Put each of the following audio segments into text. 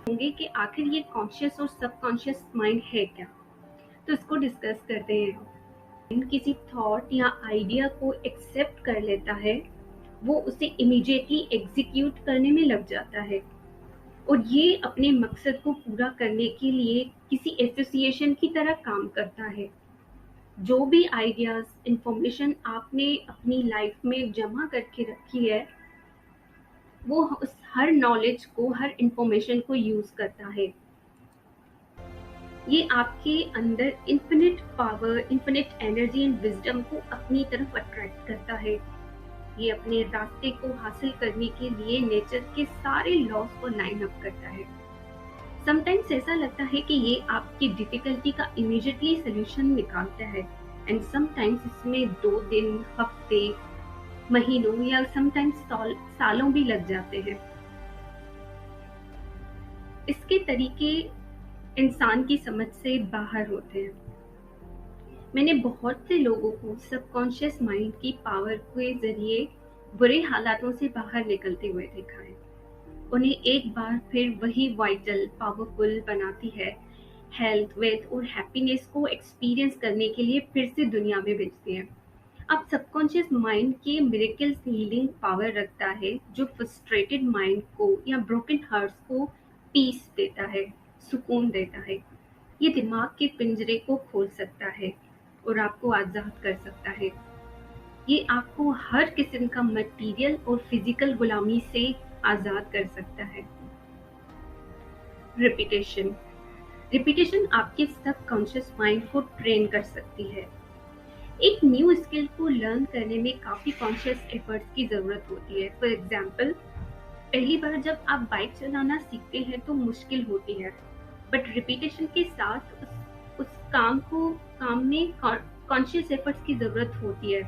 होंगे कि आखिर ये कॉन्शियस और सबकॉन्शियस माइंड है क्या। तो इसको डिस्कस करते हैं। माइंड किसी थॉट या आइडिया को एक्सेप्ट कर लेता है, वो उसे इमीडिएटली एग्जीक्यूट करने में लग जाता है और ये अपने मकसद को पूरा करने के लिए किसी एसोसिएशन की तरह काम करता है। जो भी आइडियाज इंफॉर्मेशन आपने अपनी लाइफ में जमा करके रखी है, वो उस हर नॉलेज को, हर इंफॉर्मेशन को यूज करता है। ये आपके अंदर infinite power, infinite energy and wisdom को अपनी तरफ अट्रैक्ट करता है। ये अपने रास्ते को हासिल करने के लिए नेचर के सारे लॉज को लाइन अप करता है। समटाइम्स ऐसा लगता है कि ये आपकी डिफिकल्टी का इमीडिएटली सोल्यूशन निकालता है, एंड समटाइम्स इसमें 2 दिन, हफ्ते, महीनों या समटाइम्स सालों भी लग जाते हैं। इसके तरीके इंसान की समझ से बाहर होते हैं। मैंने बहुत से लोगों को सबकॉन्शियस माइंड की पावर के जरिए बुरे हालातों से बाहर निकलते हुए देखा है। उन्हें एक बार फिर वही वाइटल, पावरफुल बनाती है, हेल्थ, वेल्थ और हैप्पीनेस को एक्सपीरियंस करने के लिए फिर से दुनिया में भेजती है। अब सबकॉन्शियस माइंड के मिरेकल्स हीलिंग पावर रखता है, जो फ्रस्ट्रेटेड माइंड को या ब्रोकन हार्ट्स को पीस देता है, सुकून देता है। ये दिमाग के पिंजरे को खोल सकता है और आपको आजाद कर सकता है। ये आपको हर किस्म का मटेरियल और फिजिकल गुलामी से आजाद कर सकता है। रिपीटेशन रिपीटेशन आपके सबकॉन्शियस माइंड को ट्रेन कर सकती है। एक न्यू स्किल को लर्न करने में काफी कॉन्शियस एफर्ट्स की जरूरत होती है। फॉर एग्जाम्पल, पहली बार जब आप बाइक चलाना सीखते हैं तो मुश्किल होती है, बट रिपीटेशन के साथ उस काम में कॉन्शियस एफर्ट्स की जरूरत होती है।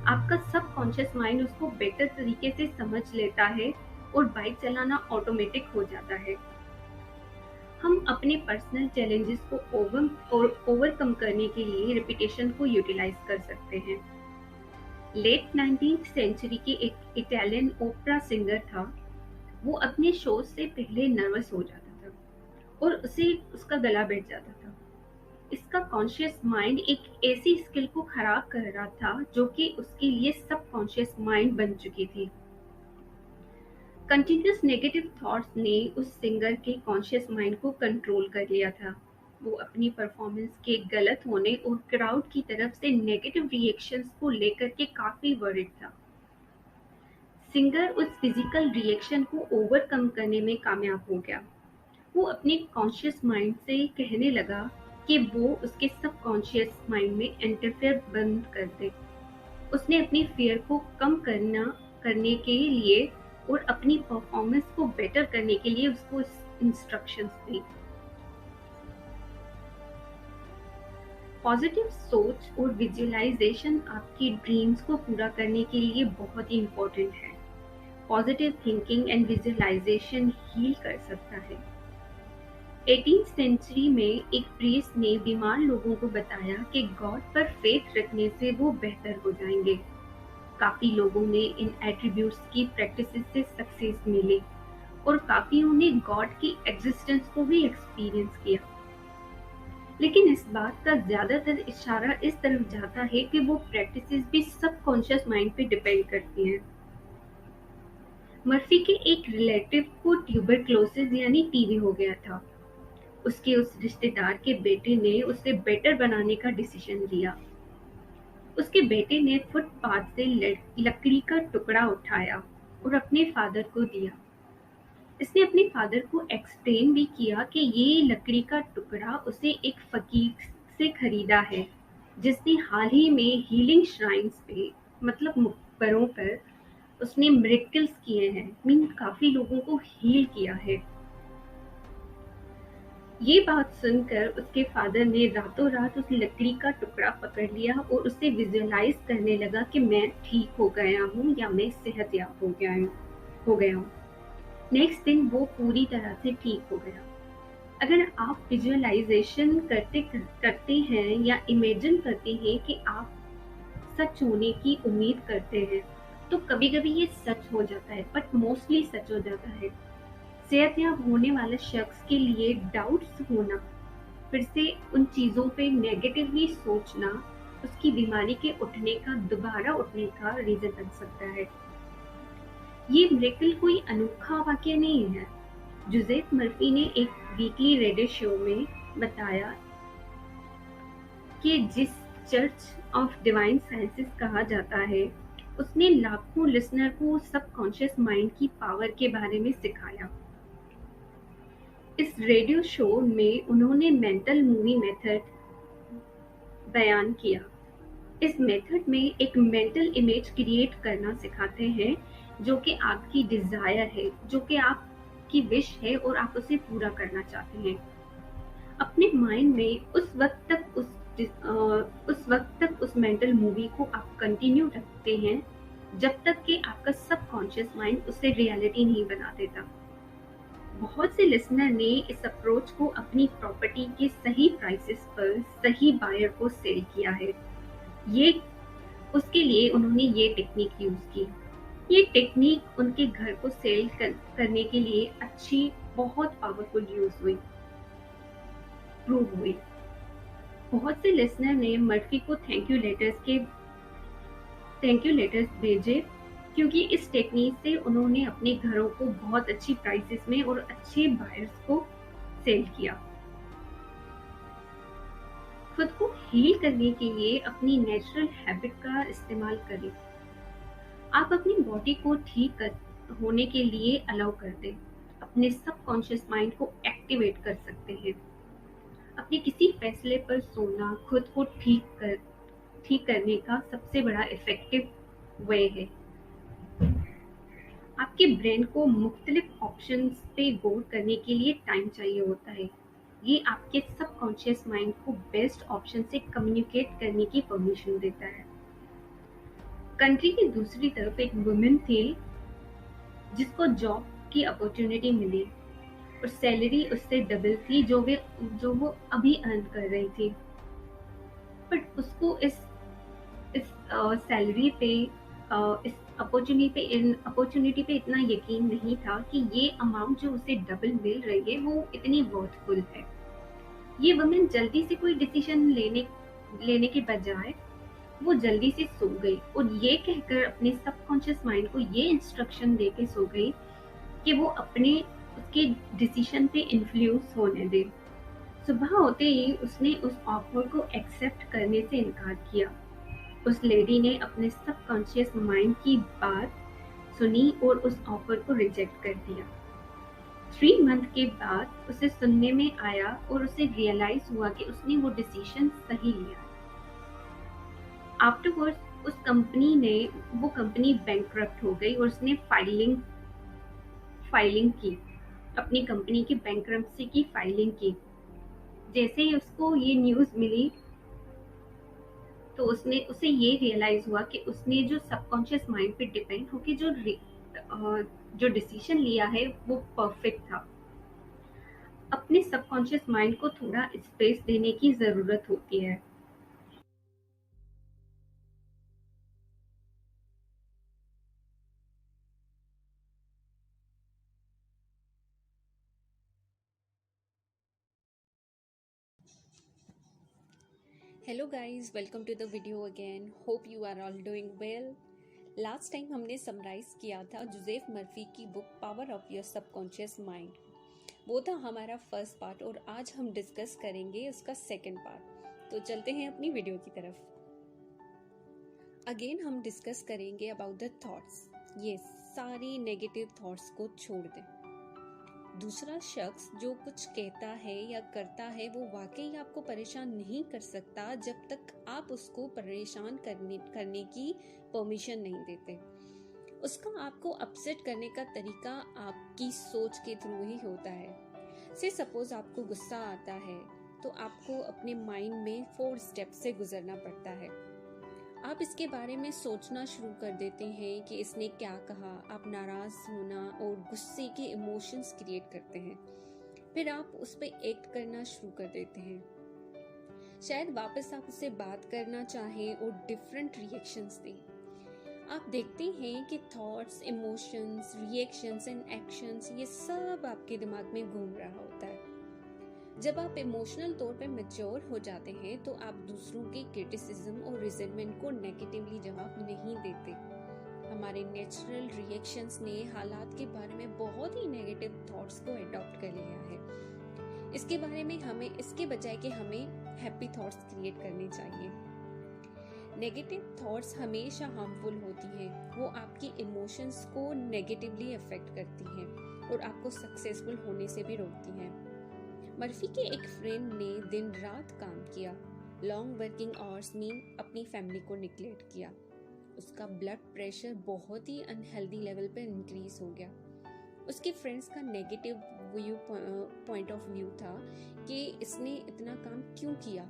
आपका सबकॉन्शियस माइंड उसको बेटर तरीके से समझ लेता है और बाइक चलाना ऑटोमेटिक हो जाता है। हम अपने पर्सनल चैलेंजेस को ओवरकम करने के लिए रिपीटेशन को यूटिलाइज कर सकते हैं। लेट 19th सेंचुरी के एक इटालियन ओपेरा सिंगर था। वो अपने शो से पहले नर्वस हो जाता था और उसे उसका गला बैठ जाता था। इसका कॉन्शियस माइंड एक ऐसी स्किल को खराब कर रहा था जो कि उसके लिए सबकॉन्शियस माइंड बन चुकी थी। कंटिन्यूअस नेगेटिव थॉट्स ने उस सिंगर के कॉन्शियस माइंड को कंट्रोल कर लिया था। वो अपनी परफॉर्मेंस के गलत होने और क्राउड की तरफ से नेगेटिव रिएक्शंस को लेकर के काफी वरीड था। सिंगर उस फिजिकल रिएक्शन को ओवरकम करने में कामयाब हो गया। वो अपने कॉन्शियस माइंड से कहने लगा कि वो उसके सबकॉन्शियस माइंड में इंटरफेयर बंद कर दे। उसने अपनी फियर को कम करने के लिए और अपनी परफॉर्मेंस को बेटर करने के लिए उसको इंस्ट्रक्शंस दी। पॉजिटिव सोच और विजुअलाइजेशन आपकी ड्रीम्स को पूरा करने के लिए बहुत ही इम्पोर्टेंट है। Positive thinking and visualisation heal कर सकता है। 18th सेंचुरी में एक प्रीस्ट ने बीमार लोगों को बताया कि गॉड पर फेथ रखने से वो बेहतर हो जाएंगे। काफी लोगों ने इन एट्रीब्यूट्स की प्रैक्टिस से सक्सेस मिली और काफियों ने गॉड की एग्जिस्टेंस को भी एक्सपीरियंस किया। लेकिन इस बात का ज्यादातर इशारा इस तरफ जाता है कि वो प्रैक्टिसेस भी सबकॉन्शियस माइंड पे डिपेंड करती हैं। मर्फी के एक रिलेटिव को ट्यूबरक्लोसिस यानी टीबी हो गया था। उसके उस रिश्तेदार के बेटे ने उसे बेटर बनाने का डिसीजन लिया। उसके बेटे ने फुटपाथ से लकड़ी का टुकड़ा उठाया और अपने फादर को दिया। इसने अपने फादर को एक्सप्लेन भी किया कि ये लकड़ी का टुकड़ा उसे एक फकीर से खरीदा है, जिसने हाल ही में हीलिंग श्राइन्स पे, मतलब मकबरों पर उसने मिरेकल्स किए हैं, मीन काफी लोगों को हील किया है। ये बात सुनकर उसके फादर ने रातों रात उस लकड़ी का टुकड़ा पकड़ लिया और उसे विजुअलाइज करने लगा कि मैं ठीक हो गया हूँ या मैं सेहतयाब हो गया हूँ। नेक्स्ट दिन वो पूरी तरह से ठीक हो गया। अगर आप विजुअलाइजेशन करते हैं या इमेजिन करते हैं कि आप सच होने की उम्मीद करते हैं, तो कभी कभी ये सच हो जाता है, बट मोस्टली सच हो जाता है। सेहतयाब होने वाले शख्स के लिए डाउट्स होना, फिर से उन चीज़ों पे नेगेटिवली सोचना, उसकी बीमारी के उठने का, दोबारा उठने का रीज़न बन सकता है। ये मिरेकल कोई अनोखा वाक़या नहीं है। जोसेफ मर्फी ने एक वीकली रेडियो शो में बताया कि जिस चर्च ऑफ डिवाइन साइंसेस कहा जाता है, उसने लाखों लिसनर को सबकॉन्शियस माइंड की पावर के बारे में सिखाया। इस रेडियो शो में उन्होंने मेंटल मूवी मेथड बयान किया। इस मेथड में एक मेंटल इमेज क्रिएट करना सिखाते हैं जो कि आपकी डिजायर है, जो कि आपकी विश है और आप उसे पूरा करना चाहते हैं। अपने माइंड में उस वक्त तक उस मेंटल मूवी को आप कंटिन्यू रखते हैं जब तक कि आपका सबकॉन्शियस माइंड उसे रियलिटी नहीं बना देता। बहुत से लिसनर ने इस अप्रोच को अपनी प्रॉपर्टी के सही प्राइसेस पर सही बायर को सेल किया है। ये उसके लिए उन्होंने ये टेक्निक यूज की। ये टेक्निक उनके घर को करने के लिए अच्छी, बहुत पावरफुल यूज हुई, प्रूव हुई। बहुत से लिसनर ने मर्फी को थैंक यू लेटर्स भेजे क्योंकि इस टेक्निक से उन्होंने अपने घरों को बहुत अच्छी प्राइसेस में और अच्छे बायर्स को सेल किया। खुद को हील करने के लिए अपनी नेचुरल हैबिट का इस्तेमाल करें। आप अपनी बॉडी को होने के लिए अलाउ कर दें। अपने सबकॉन्शियस माइंड को एक्टिवेट कर सकते हैं। अपने किसी फैसले पर सोना खुद को ठीक करने का सबसे बड़ा इफेक्टिव वे है। आपके ब्रेन को मुख्तलिफ ऑप्शंस पे गौर करने के लिए टाइम चाहिए होता है। ये आपके सबकॉन्शियस माइंड को बेस्ट ऑप्शन से कम्युनिकेट करने की परमिशन देता है। कंट्री की दूसरी तरफ एक वुमेन थी जिसको जॉब की अपॉर्चुनिटी मिली और सैलरी उससे डबल थी जो वो अभी अर्न कर रही थी। बट उसको इस सैलरी पे इस अपॉर्चुनिटी पे इतना यकीन नहीं था कि ये अमाउंट जो उसे डबल मिल रही है वो इतनी वर्थफुल है। ये वुमेन जल्दी से कोई डिसीजन लेने के बजाय वो जल्दी से सो गई और ये कहकर अपने सबकॉन्शियस माइंड को ये इंस्ट्रक्शन दे के सो गई कि वो उसके डिसीजन पे इन्फ्लुएंस होने दे। सुबह होते ही उसने उस ऑफर को एक्सेप्ट करने से इनकार किया। उस लेडी ने अपने सबकॉन्शियस माइंड की बात सुनी और उस ऑफर को रिजेक्ट कर दिया। 3 मंथ के बाद उसे सुनने में आया और उसे रियलाइज हुआ कि उसने वो डिसीजन सही लिया। आफ्टरवर्ड्स वो कंपनी बैंकरप्ट हो गई और उसने फाइलिंग की, अपनी कंपनी की बैंकरप्सी की फाइलिंग की। जैसे ही उसको ये न्यूज़ मिली तो उसे ये रियलाइज हुआ कि उसने जो सबकॉन्शियस माइंड पे डिपेंड होके जो डिसीजन लिया है वो परफेक्ट था। अपने सबकॉन्शियस माइंड को थोड़ा स्पेस देने की जरूरत होती है। Hello guys, welcome to the video again. Hope you are all doing well. Last time हमने समराइज किया था जोसेफ मर्फी की book Power of Your Subconscious Mind. वो था हमारा फर्स्ट पार्ट और आज हम डिस्कस करेंगे उसका सेकंड पार्ट। तो चलते हैं अपनी वीडियो की तरफ। अगेन हम डिस्कस करेंगे अबाउट द थॉट्स। ये सारी नेगेटिव थॉट्स को छोड़ दें। दूसरा शख्स जो कुछ कहता है या करता है वो वाकई आपको परेशान नहीं कर सकता जब तक आप उसको परेशान करने की परमिशन नहीं देते। उसका आपको अपसेट करने का तरीका आपकी सोच के थ्रू ही होता है। से सपोज आपको गुस्सा आता है तो आपको अपने माइंड में 4 स्टेप से गुजरना पड़ता है। आप इसके बारे में सोचना शुरू कर देते हैं कि इसने क्या कहा। आप नाराज होना और गुस्से के इमोशंस क्रिएट करते हैं। फिर आप उस पर एक्ट करना शुरू कर देते हैं। शायद वापस आप उससे बात करना चाहें और डिफरेंट रिएक्शंस दें। आप देखते हैं कि thoughts, emotions, reactions and actions ये सब आपके दिमाग में घूम रहा होता है। जब आप इमोशनल तौर पे मैच्योर हो जाते हैं तो आप दूसरों के क्रिटिसिज्म और रिजेंटमेंट को नेगेटिवली जवाब नहीं देते। हमारे नेचुरल रिएक्शंस ने हालात के बारे में बहुत ही नेगेटिव थॉट्स को अडॉप्ट कर लिया है। इसके बजाय कि हमें हैप्पी थॉट्स क्रिएट करने चाहिए। नेगेटिव थॉट्स हमेशा हार्मफुल होती हैं। वो आपकी इमोशंस को नेगेटिवली अफेक्ट करती हैं और आपको सक्सेसफुल होने से भी रोकती हैं। मर्फी के एक फ्रेंड ने दिन रात काम किया, लॉन्ग वर्किंग आवर्स में अपनी फैमिली को निग्लेक्ट किया। उसका ब्लड प्रेशर बहुत ही अनहेल्दी लेवल पर इंक्रीज हो गया। उसके फ्रेंड्स का नेगेटिव पॉइंट ऑफ व्यू था कि इसने इतना काम क्यों किया,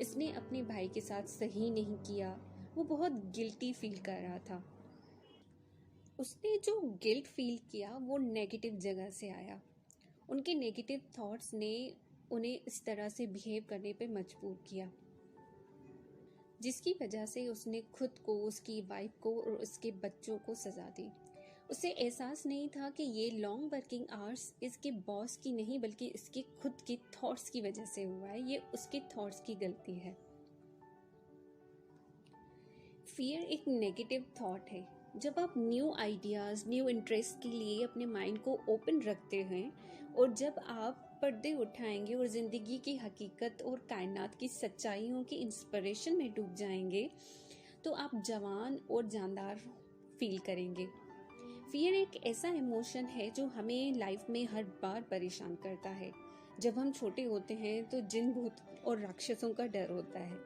इसने अपने भाई के साथ सही नहीं किया। वो बहुत गिल्टी फील कर रहा था। उसने जो गिल्ट फील किया वो नेगेटिव जगह से आया। उनके नेगेटिव थॉट्स ने उन्हें इस तरह से बिहेव करने पे मजबूर किया, जिसकी वजह से उसने खुद को, उसकी वाइफ को और उसके बच्चों को सजा दी। उसे एहसास नहीं था कि ये लॉन्ग वर्किंग आवर्स इसके बॉस की नहीं बल्कि इसके खुद के थॉट्स की वजह से हुआ है। ये उसके थॉट्स की गलती है। फियर एक नेगेटिव थॉट है। जब आप न्यू आइडियाज, न्यू इंटरेस्ट के लिए अपने माइंड को ओपन रखते हैं और जब आप पर्दे उठाएंगे और जिंदगी की हकीकत और कायनात की सच्चाइयों की इंस्पिरेशन में डूब जाएंगे तो आप जवान और जानदार फील करेंगे। फियर एक ऐसा इमोशन है जो हमें लाइफ में हर बार परेशान करता है। जब हम छोटे होते हैं तो जिन, भूत और राक्षसों का डर होता है।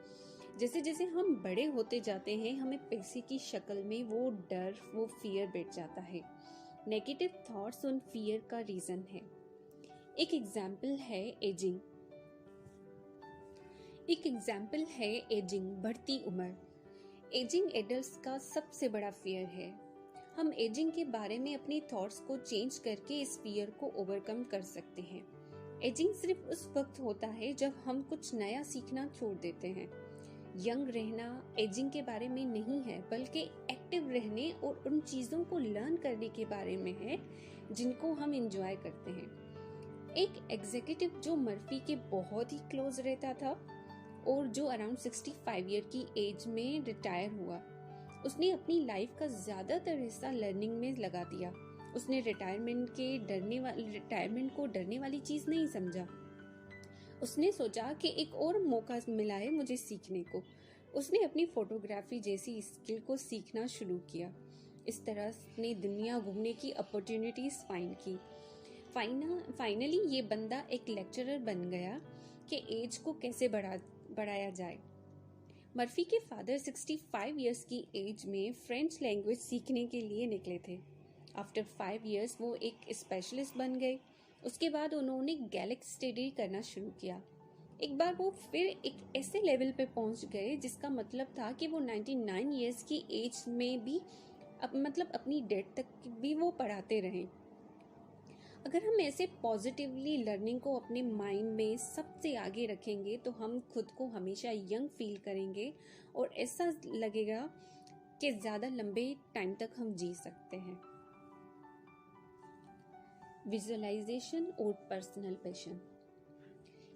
जैसे जैसे हम बड़े होते जाते हैं हमें पैसे की शक्ल में वो डर, वो फियर बैठ जाता है। नेगेटिव थॉट्स उन फियर का रीजन है। एक एग्जाम्पल है एजिंग, बढ़ती उम्र। एजिंग एडल्ट्स का सबसे बड़ा फियर है। हम एजिंग के बारे में अपनी थॉट्स को चेंज करके इस फियर को ओवरकम कर सकते हैं। एजिंग सिर्फ उस वक्त होता है जब हम कुछ नया सीखना छोड़ देते हैं। यंग रहना एजिंग के बारे में नहीं है बल्कि एक्टिव रहने और उन चीज़ों को लर्न करने के बारे में है जिनको हम एंजॉय करते हैं। एक एग्जीक्यूटिव जो मर्फी के बहुत ही क्लोज रहता था और जो अराउंड 65 ईयर की एज में रिटायर हुआ, उसने अपनी लाइफ का ज़्यादातर हिस्सा लर्निंग में लगा दिया। उसने रिटायरमेंट को डरने वाली चीज़ नहीं समझा। उसने सोचा कि एक और मौका मिला है मुझे सीखने को। उसने अपनी फोटोग्राफी जैसी स्किल को सीखना शुरू किया। इस तरह उसने दुनिया घूमने की अपॉर्चुनिटीज फाइंड की। फाइनली ये बंदा एक लेक्चरर बन गया कि एज को कैसे बढ़ाया जाए। मर्फी के फादर 65 इयर्स की एज में फ्रेंच लैंग्वेज सीखने के लिए निकले थे। आफ्टर 5 इयर्स वो एक स्पेशलिस्ट बन गए। उसके बाद उन्होंने गैलिक स्टडी करना शुरू किया। एक बार वो फिर एक ऐसे लेवल पे पहुंच गए जिसका मतलब था कि वो 99 इयर्स की एज में भी अपनी डेथ तक भी वो पढ़ाते रहे। अगर हम ऐसे पॉजिटिवली लर्निंग को अपने माइंड में सबसे आगे रखेंगे तो हम खुद को हमेशा यंग फील करेंगे और ऐसा लगेगा कि ज़्यादा लंबे टाइम तक हम जी सकते हैं। विजुअलाइजेशन और पर्सनल पैशन।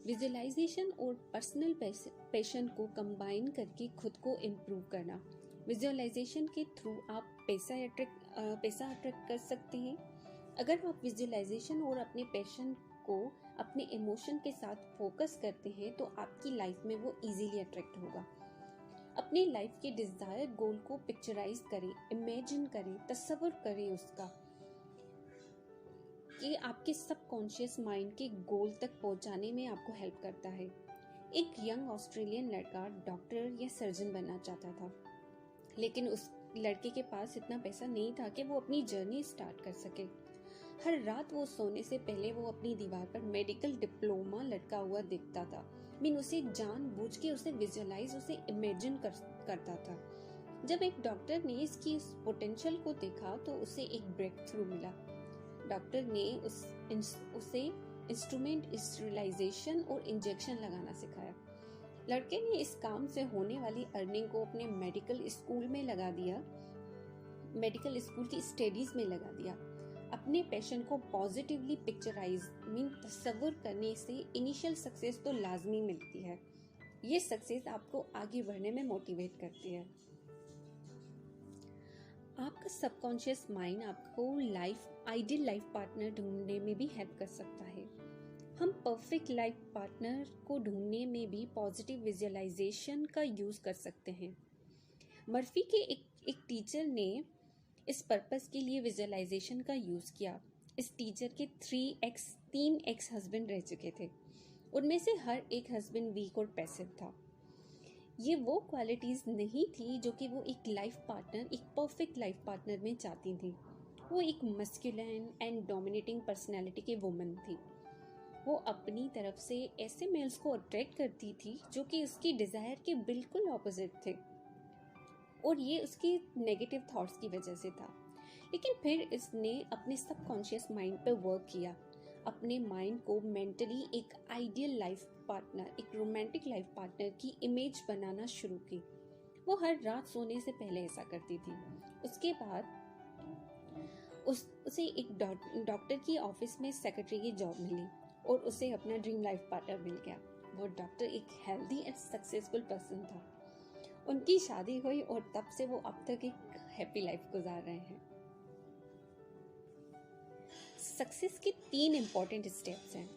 विजुअलाइजेशन और पर्सनल पैशन को कंबाइन करके खुद को इम्प्रूव करना। विजुअलाइजेशन के थ्रू आप पैसा अट्रैक्ट कर सकते हैं। अगर आप विजुअलाइजेशन और अपने पैशन को अपने इमोशन के साथ फोकस करते हैं तो आपकी लाइफ में वो इजीली अट्रैक्ट होगा। अपने लाइफ के डिजायर गोल को पिक्चराइज करें, इमेजिन करें, तस्वीर करें उसका, कि आपके सबकॉन्शियस माइंड के गोल तक पहुंचाने में आपको हेल्प करता है। एक यंग ऑस्ट्रेलियन लड़का डॉक्टर या सर्जन बनना चाहता था, लेकिन उस लड़के के पास इतना पैसा नहीं था कि वो अपनी जर्नी स्टार्ट कर सके। हर रात वो सोने से पहले वो अपनी दीवार पर मेडिकल डिप्लोमा लटका हुआ देखता था। उसे जानबूझ के उसे विजुअलाइज, उसे इमेजिन करता था। जब एक डॉक्टर ने इसकी पोटेंशियल को देखा तो उसे एक ब्रेक थ्रू मिला। डॉक्टर ने उसे इंस्ट्रूमेंट स्टेरिलाइजेशन और इंजेक्शन लगाना सिखाया। लड़के ने इस काम से होने वाली अर्निंग को अपने मेडिकल स्कूल में लगा दिया मेडिकल स्कूल की स्टडीज में लगा दिया। अपने पैशन को पॉजिटिवली पिक्चराइज तस्वुर करने से इनिशियल सक्सेस तो लाजमी मिलती है। ये सक्सेस आपको आगे बढ़ने में मोटिवेट करती है। आपका सबकॉन्शियस माइंड आपको आइडियल लाइफ पार्टनर ढूंढने में भी हेल्प कर सकता है। हम परफेक्ट लाइफ पार्टनर को ढूंढने में भी पॉजिटिव विजुअलाइजेशन का यूज़ कर सकते हैं। मर्फी के एक टीचर ने इस पर्पस के लिए विजुअलाइजेशन का यूज़ किया। इस टीचर के 3 एक्स हस्बैंड रह चुके थे। उनमें से हर एक हस्बैंड वीक और पैसिव था। ये वो क्वालिटीज़ नहीं थी जो कि वो एक परफेक्ट लाइफ पार्टनर में चाहती थी। वो एक मस्कुलिन एंड डोमिनेटिंग पर्सनैलिटी की वुमन थी। वो अपनी तरफ से ऐसे मेल्स को अट्रैक्ट करती थी जो कि उसकी डिज़ायर के बिल्कुल ऑपोजिट थे, और ये उसकी नेगेटिव थॉट्स की वजह से था। लेकिन फिर इसने अपने सबकॉन्शियस माइंड पर वर्क किया, अपने माइंड को मेंटली एक आइडियल लाइफ पार्टनर, एक रोमांटिक लाइफ पार्टनर की इमेज बनाना शुरू की। वो हर रात सोने से पहले ऐसा करती थी। उसके बाद उसे एक डॉक्टर की ऑफिस में सेक्रेटरी की जॉब मिली और उसे अपना ड्रीम लाइफ पार्टनर मिल गया। वो डॉक्टर एक हेल्दी एंड सक्सेसफुल पर्सन था। उनकी शादी हुई और तब से वो अब तक एक हैप्पी लाइफ गुजार रहे हैं। सक्सेस के 3 इम्पॉर्टेंट स्टेप्स हैं।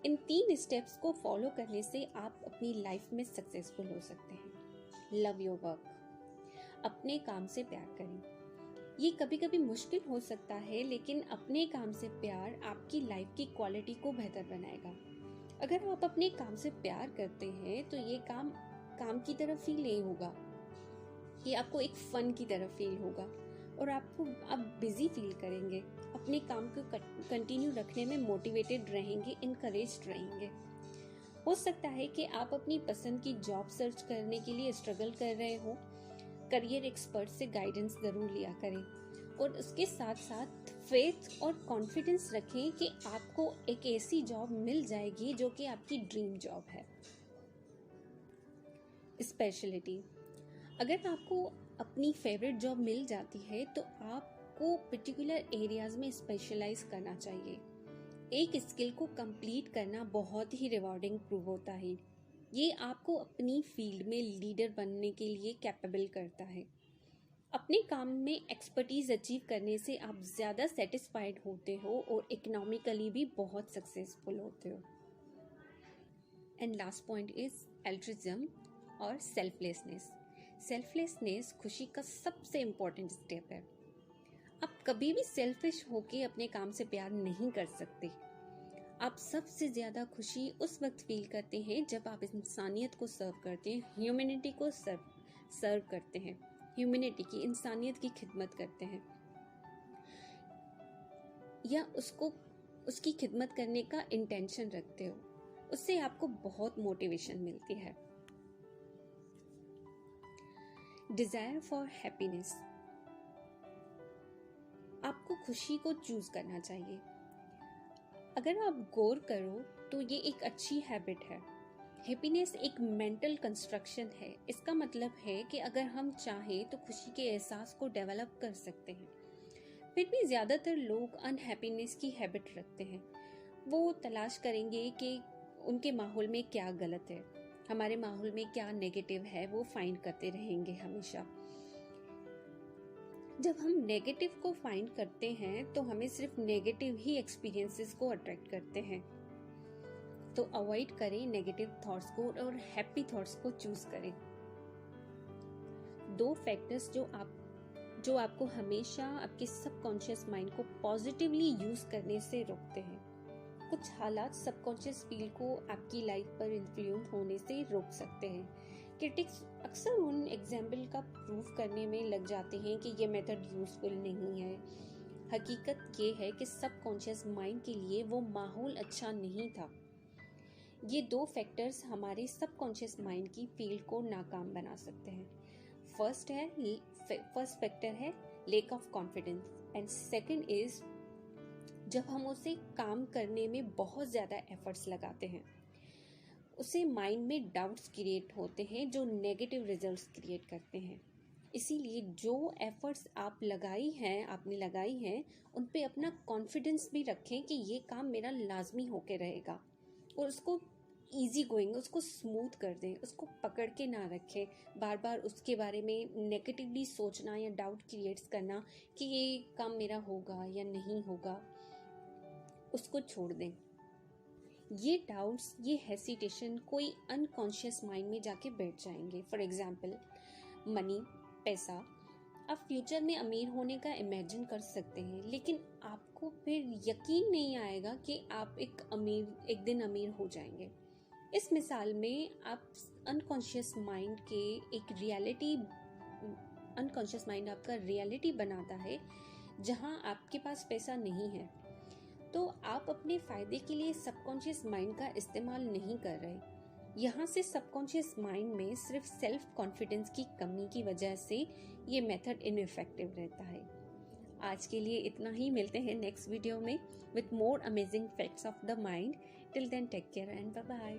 इन 3 स्टेप्स को फॉलो करने से आप अपनी लाइफ में सक्सेसफुल हो सकते हैं। Love your work. अपने काम से प्यार करें। ये कभी कभी मुश्किल हो सकता है, लेकिन अपने काम से प्यार आपकी लाइफ की क्वालिटी को बेहतर बनाएगा। अगर आप अपने काम से प्यार करते हैं तो ये काम की तरह फील नहीं होगा, ये आपको एक फन की तरह फील होगा और आप बिजी फील करेंगे। अपने काम को कंटिन्यू रखने में मोटिवेटेड रहेंगे, इनकरेज्ड रहेंगे। हो सकता है कि आप अपनी पसंद की जॉब सर्च करने के लिए स्ट्रगल कर रहे हो। करियर एक्सपर्ट से गाइडेंस जरूर लिया करें और उसके साथ साथ फेथ और कॉन्फिडेंस रखें कि आपको एक ऐसी जॉब मिल जाएगी जो कि आपकी ड्रीम जॉब है। स्पेशलिटी। अगर आपको अपनी फेवरेट जॉब मिल जाती है तो आपको पर्टिकुलर एरियाज में स्पेशलाइज करना चाहिए। एक स्किल को कंप्लीट करना बहुत ही रिवॉर्डिंग प्रूव होता है। ये आपको अपनी फील्ड में लीडर बनने के लिए कैपेबल करता है। अपने काम में एक्सपर्टीज अचीव करने से आप ज़्यादा सेटिस्फाइड होते हो और इकोनॉमिकली भी बहुत सक्सेसफुल होते हो। एंड लास्ट पॉइंट इज एल्ट्रिज्म और सेल्फलेसनेस। सेल्फलेसनेस खुशी का सबसे इम्पोर्टेंट स्टेप है। आप कभी भी सेल्फिश होके अपने काम से प्यार नहीं कर सकते। आप सबसे ज़्यादा खुशी उस वक्त फील करते हैं जब आप इंसानियत को सर्व करते हैं, ह्यूमैनिटी को सर्व करते हैं, ह्यूमैनिटी की, इंसानियत की खिदमत करते हैं, या उसकी खिदमत करने का इंटेंशन रखते हो। उससे आपको बहुत मोटिवेशन मिलती है। Desire for happiness. आपको खुशी को चूज करना चाहिए। अगर आप गौर करो तो ये एक अच्छी हैबिट है। हैप्पीनेस एक मेंटल कंस्ट्रक्शन है। इसका मतलब है कि अगर हम चाहें तो खुशी के एहसास को डेवलप कर सकते हैं। फिर भी ज़्यादातर लोग अनहैप्पीनेस की हैबिट रखते हैं। वो तलाश करेंगे कि उनके माहौल में क्या गलत है, हमारे माहौल में क्या नेगेटिव है, वो फाइंड करते रहेंगे हमेशा। जब हम नेगेटिव को फाइंड करते हैं तो हमें सिर्फ नेगेटिव ही एक्सपीरियंसेस को अट्रैक्ट करते हैं। तो अवॉइड करें नेगेटिव थॉट्स को और हैप्पी थॉट्स को चूज करें। 2 फैक्टर्स जो आपको हमेशा आपके सबकॉन्शियस माइंड को पॉजिटिवली यूज करने से रोकते हैं। कुछ हालात सबकॉन्शियस फील को आपकी लाइफ पर इन्फ्लुएंस होने से रोक सकते हैं। क्रिटिक्स अक्सर उन एग्जाम्पल का प्रूफ करने में लग जाते हैं कि ये मेथड यूजफुल नहीं है। हकीकत ये है कि सबकॉन्शियस माइंड के लिए वो माहौल अच्छा नहीं था। ये 2 फैक्टर्स हमारे सबकॉन्शियस माइंड की फील्ड को नाकाम बना सकते हैं। फर्स्ट फैक्टर है lack of confidence and second is जब हम उसे काम करने में बहुत ज़्यादा एफर्ट्स लगाते हैं, उसे माइंड में डाउट्स क्रिएट होते हैं जो नेगेटिव रिजल्ट्स क्रिएट करते हैं। इसीलिए जो एफर्ट्स आपने लगाई हैं उन पे अपना कॉन्फिडेंस भी रखें कि ये काम मेरा लाजमी होके रहेगा, और उसको इजी गोइंग, उसको स्मूथ कर दें, उसको पकड़ के ना रखें। बार बार उसके बारे में नेगेटिवली सोचना या डाउट क्रिएट्स करना कि ये काम मेरा होगा या नहीं होगा, उसको छोड़ दें। ये डाउट्स, ये हेसिटेशन कोई अनकॉन्शियस माइंड में जाके बैठ जाएंगे। फॉर एग्जाम्पल मनी, पैसा, आप फ्यूचर में अमीर होने का इमेजिन कर सकते हैं, लेकिन आपको फिर यकीन नहीं आएगा कि आप एक दिन अमीर हो जाएंगे। इस मिसाल में आप अनकॉन्शियस माइंड आपका रियलिटी बनाता है जहां आपके पास पैसा नहीं है। तो आप अपने फायदे के लिए सबकॉन्शियस माइंड का इस्तेमाल नहीं कर रहे। यहाँ से सबकॉन्शियस माइंड में सिर्फ सेल्फ कॉन्फिडेंस की कमी की वजह से ये मेथड इनइफेक्टिव रहता है। आज के लिए इतना ही, मिलते हैं नेक्स्ट वीडियो में with more amazing facts of the mind. Till then take care and bye bye.